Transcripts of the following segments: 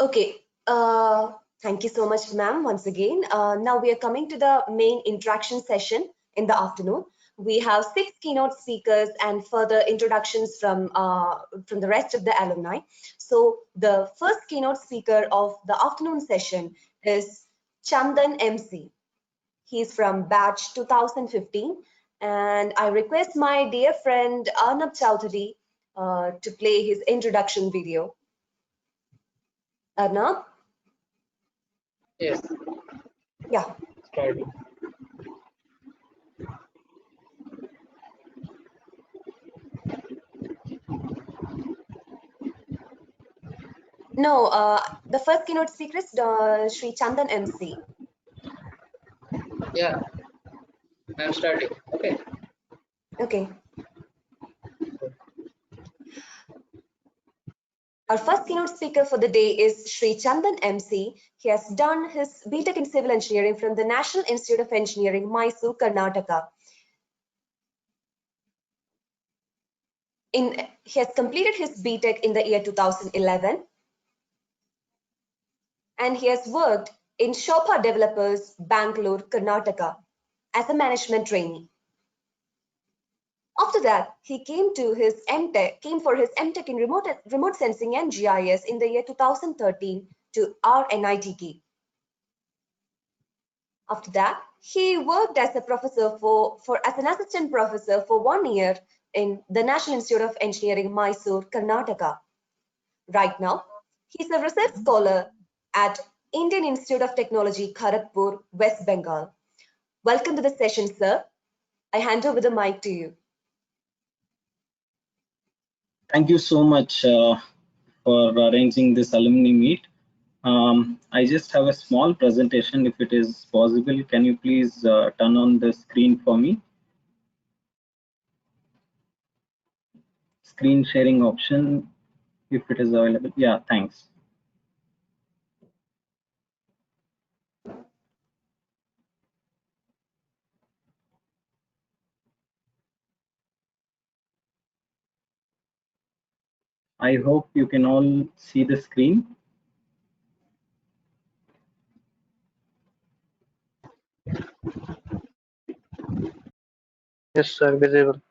Okay. Thank you so much, ma'am, once again. Now we are coming to the main interaction session in the afternoon. We have 6 keynote speakers and further introductions from the rest of the alumni. So the first keynote speaker of the afternoon session is Chandan MC. He's from batch 2015, and I request my dear friend Arnab Chowdhury to play his introduction video. Arnab? Yes. Yeah. Starting. No, the first keynote speaker is Sri Chandan MC. Yeah, I'm starting. Okay. Okay. Our first keynote speaker for the day is Sri Chandan MC. He has done his BTech in Civil Engineering from the National Institute of Engineering, Mysore, Karnataka. He has completed his BTech in the year 2011, and he has worked in Shopha Developers, Bangalore, Karnataka as a management trainee. After that, he came for his MTech in remote sensing and GIS in the year 2013 to RNITK. After that, he worked as a professor as an assistant professor for 1 year in the National Institute of Engineering, Mysore, Karnataka. Right now, he's a research scholar at Indian Institute of Technology, Kharagpur, West Bengal. Welcome to the session, sir. I hand over the mic to you. Thank you so much for arranging this alumni meet. I just have a small presentation. If it is possible, can you please turn on the screen for me? Screen sharing option, if it is available. Yeah, thanks. I hope you can all see the screen. Yes, sir, visible.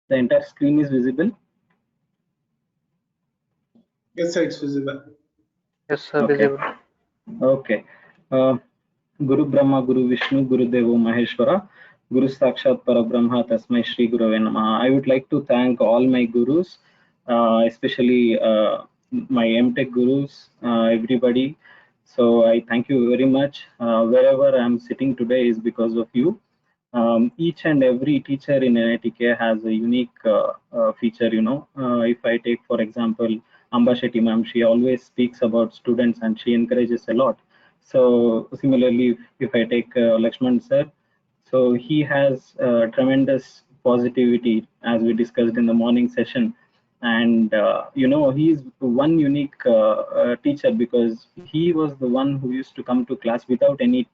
The entire screen is visible. Yes, sir, it's visible. Yes, sir, Okay. visible. Okay. Guru Brahma, Guru Vishnu, Guru Devo Maheshwara, Guru Sakshat Parabrahma, Tasmai Shri Gurave Namaha. I would like to thank all my gurus, especially my MTech gurus, everybody. So I thank you very much. Wherever I'm sitting today is because of you. Each and every teacher in NITK has a unique feature, you know. If I take, for example, Amba Shetty ma'am, she always speaks about students and she encourages a lot. So similarly, if I take Lakshman sir, so he has tremendous positivity as we discussed in the morning session. And, you know, he's one unique teacher because he was the one who used to come to class without any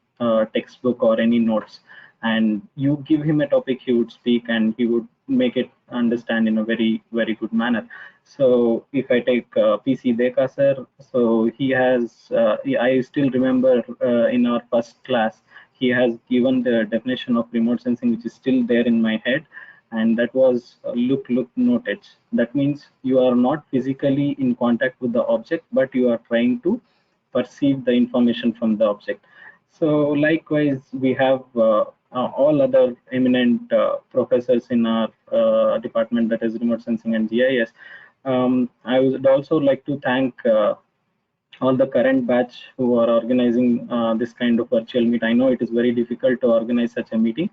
textbook or any notes. And you give him a topic, he would speak and he would make it understand in a very, very good manner. So if I take PC Deka sir, so he has, I still remember in our first class, he has given the definition of remote sensing, which is still there in my head. And that was look, no touch. That means you are not physically in contact with the object, but you are trying to perceive the information from the object. So likewise, we have all other eminent professors in our department, that is remote sensing and GIS. I would also like to thank all the current batch who are organizing this kind of virtual meet. I know it is very difficult to organize such a meeting.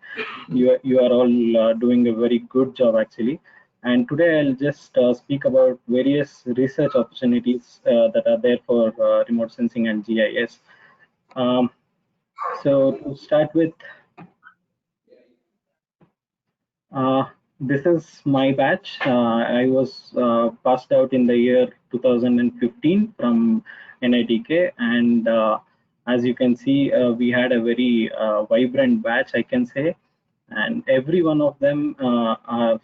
You are all doing a very good job actually. And today I'll just speak about various research opportunities that are there for remote sensing and GIS. So to start with, this is my batch. I was passed out in the year 2015 from NITK, and as you can see, we had a very vibrant batch, I can say. and every one of them are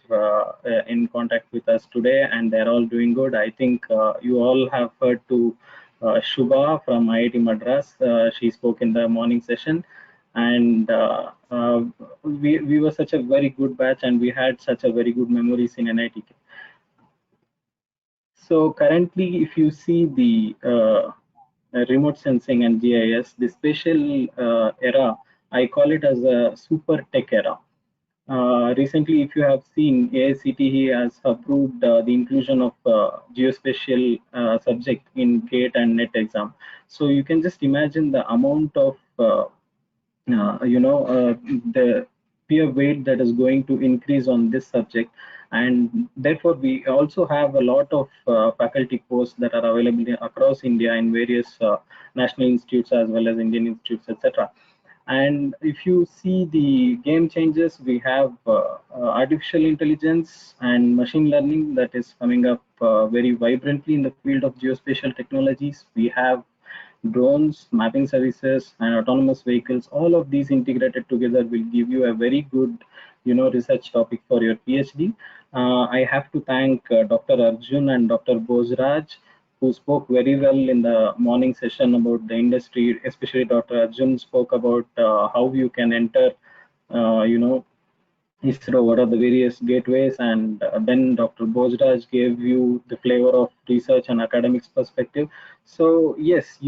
in contact with us today, and they're all doing good. I think you all have heard to Shubha from IIT Madras. She spoke in the morning session, and we were such a very good batch, and we had such a very good memories in NITK. So currently, if you see the remote sensing and GIS, the spatial era, I call it as a super tech era. Recently, if you have seen, AICTE has approved the inclusion of geospatial subject in GATE and NET exam. So you can just imagine the amount of the peer weight that is going to increase on this subject, and therefore we also have a lot of faculty posts that are available across India in various national institutes as well as Indian institutes, etc. And if you see the game changes, we have artificial intelligence and machine learning that is coming up very vibrantly in the field of geospatial technologies. We have drones, mapping services, and autonomous vehicles. All of these integrated together will give you a very good, research topic for your PhD. I have to thank Dr. Arjun and Dr. Bojraj, who spoke very well in the morning session about the industry. Especially Dr. Arjun spoke about how you can enter, ISRO, what are the various gateways, and then Dr. Bojraj gave you the flavor of research and academics perspective. So yes,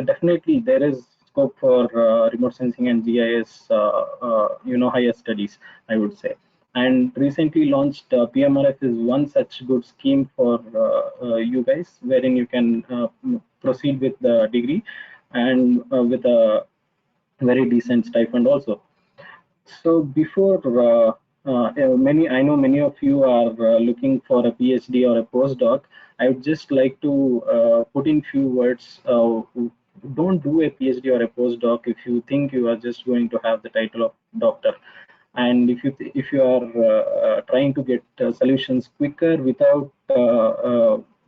definitely there is scope for remote sensing and GIS, higher studies, I would say. And recently launched PMRF is one such good scheme for you guys, wherein you can proceed with the degree and with a very decent stipend also. So before I know many of you are looking for a PhD or a postdoc. I would just like to put in few words. Don't do a PhD or a postdoc if you think you are just going to have the title of doctor. And if you are trying to get solutions quicker without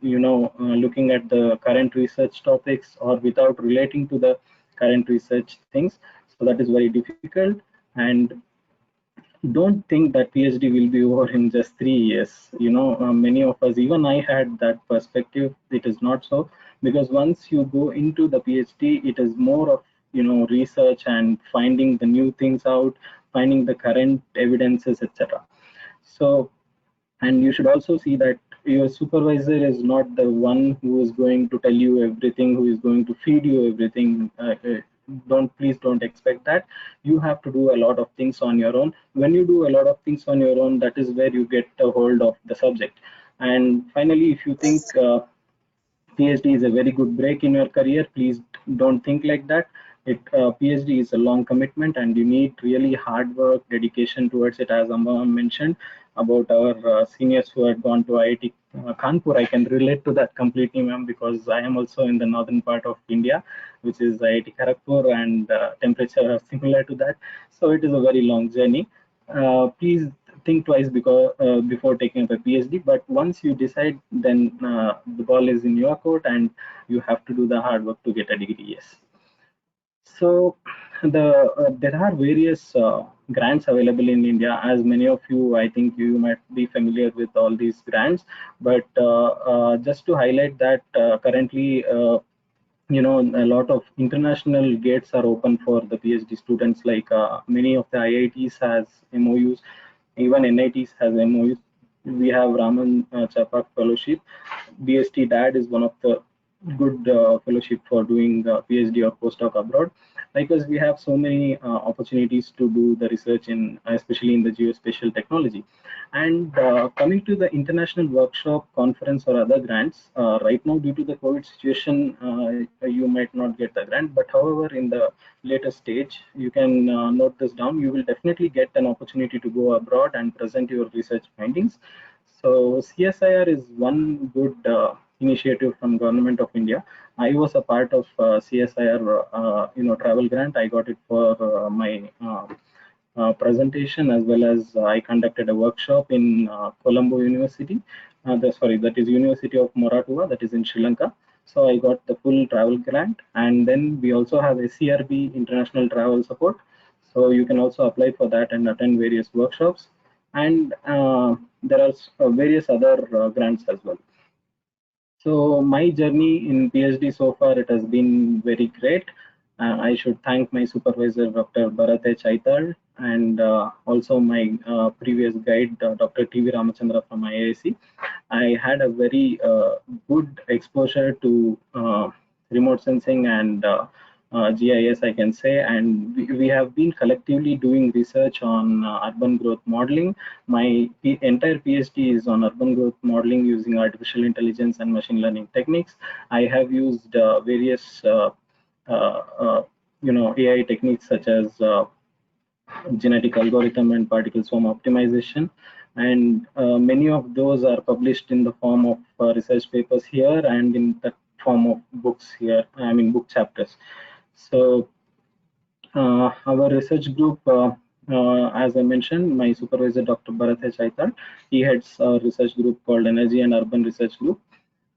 looking at the current research topics or without relating to the current research things, so that is very difficult. And don't think that PhD will be over in just 3 years. Many of us, even I had that perspective. It is not so, because once you go into the PhD, it is more of research and finding the new things out, finding the current evidences, etc. So, and you should also see that your supervisor is not the one who is going to tell you everything, who is going to feed you everything. Please don't expect that. You have to do a lot of things on your own. When you do a lot of things on your own, that is where you get a hold of the subject. And finally, if you think PhD is a very good break in your career, please don't think like that. PhD is a long commitment, and you need really hard work, dedication towards it. As Amba mentioned about our seniors who had gone to IIT Kanpur, I can relate to that completely, ma'am, because I am also in the northern part of India, which is IIT Kharagpur, and temperature are similar to that. So it is a very long journey. Please think twice before taking up a PhD. But once you decide, then the ball is in your court, and you have to do the hard work to get a degree. Yes. So there are various grants available in India. As many of you, I think you might be familiar with all these grants. But just to highlight that currently, a lot of international gates are open for the PhD students. Like many of the IITs has MOUs, even NITs has MOUs. We have Raman Chapak Fellowship. BST DAD is one of the good fellowship for doing PhD or postdoc abroad. Because we have so many opportunities to do the research in, especially in the geospatial technology. And coming to the international workshop, conference, or other grants, right now due to the COVID situation, you might not get the grant. But however, in the later stage, you can note this down. You will definitely get an opportunity to go abroad and present your research findings. So CSIR is one good initiative from Government of India. I was a part of CSIR, travel grant. I got it for my presentation, as well as I conducted a workshop in Colombo University. That is University of Moratuwa, that is in Sri Lanka. So I got the full travel grant, and then we also have SCRB International Travel Support. So you can also apply for that and attend various workshops. And there are various other grants as well. So my journey in PhD so far, it has been very great. I should thank my supervisor, Dr. Bharat H. Aital, and also my previous guide, Dr. T.V. Ramachandra from IISc. I had a very good exposure to remote sensing and GIS, I can say, and we have been collectively doing research on urban growth modeling. My entire PhD is on urban growth modeling using artificial intelligence and machine learning techniques. I have used various AI techniques such as genetic algorithm and particle swarm optimization, and many of those are published in the form of research papers here and in the form of books here, I mean book chapters. So our research group, as I mentioned, my supervisor Dr. Bharat H. Aital, he heads a research group called Energy and Urban Research Group.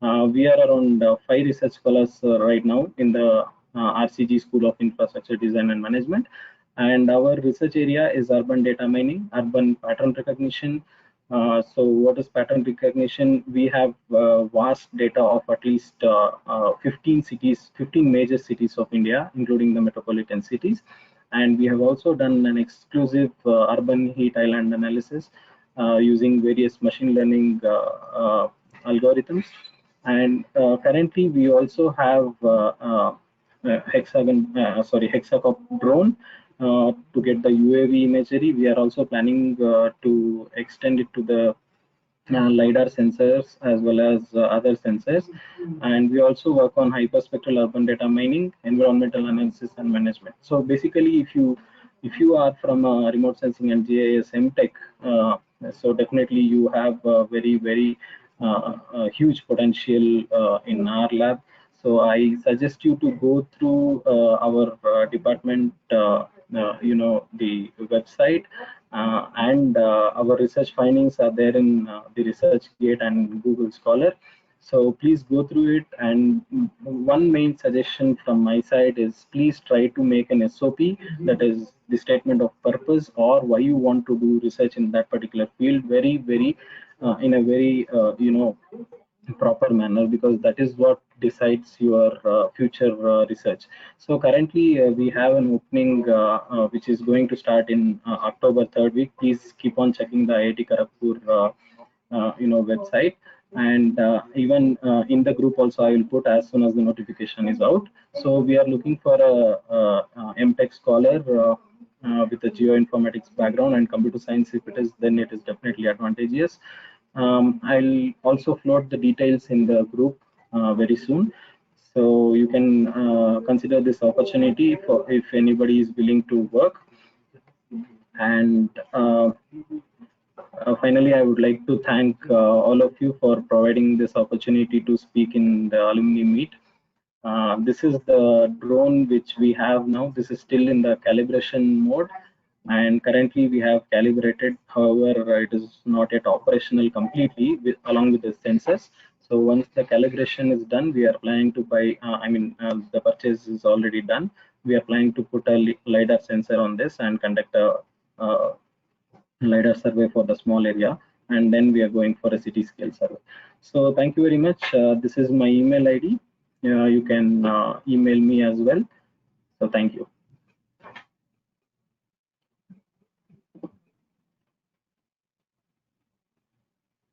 We are around 5 research scholars right now in the RCG School of Infrastructure Design and Management. And our research area is urban data mining, urban pattern recognition. So what is pattern recognition? We have vast data of at least 15 cities, 15 major cities of India, including the metropolitan cities. And we have also done an exclusive urban heat island analysis using various machine learning algorithms. And currently we also have Hexacop drone to get the UAV imagery. We are also planning to extend it to the LiDAR sensors as well as other sensors. And we also work on hyperspectral urban data mining, environmental analysis and management. So basically, if you are from remote sensing and GIS MTech, so definitely you have very huge potential in our lab. So I suggest you to go through our department, the website, and our research findings are there in the ResearchGate and Google Scholar. So please go through it. And one main suggestion from my side is please try to make an SOP, that is the statement of purpose, or why you want to do research in that particular field, in a very proper manner, because that is what decides your future research. So currently we have an opening which is going to start in October 3rd week. Please keep on checking the IIT Kharagpur website, and even in the group also I will put as soon as the notification is out. So we are looking for a MTech scholar with a geoinformatics background and computer science. If it is, then it is definitely advantageous. I'll also float the details in the group very soon, so you can consider this opportunity for if anybody is willing to work. And finally, I would like to thank all of you for providing this opportunity to speak in the alumni meet. This is the drone which we have now. This is still in the calibration mode, and currently we have calibrated. However, it is not yet operational completely along with the sensors. So once the calibration is done, we are planning to buy, the purchase is already done. We are planning to put a LiDAR sensor on this and conduct a LiDAR survey for the small area, and then we are going for a city scale survey. So thank you very much. This is my email ID. You can email me as well. So thank you.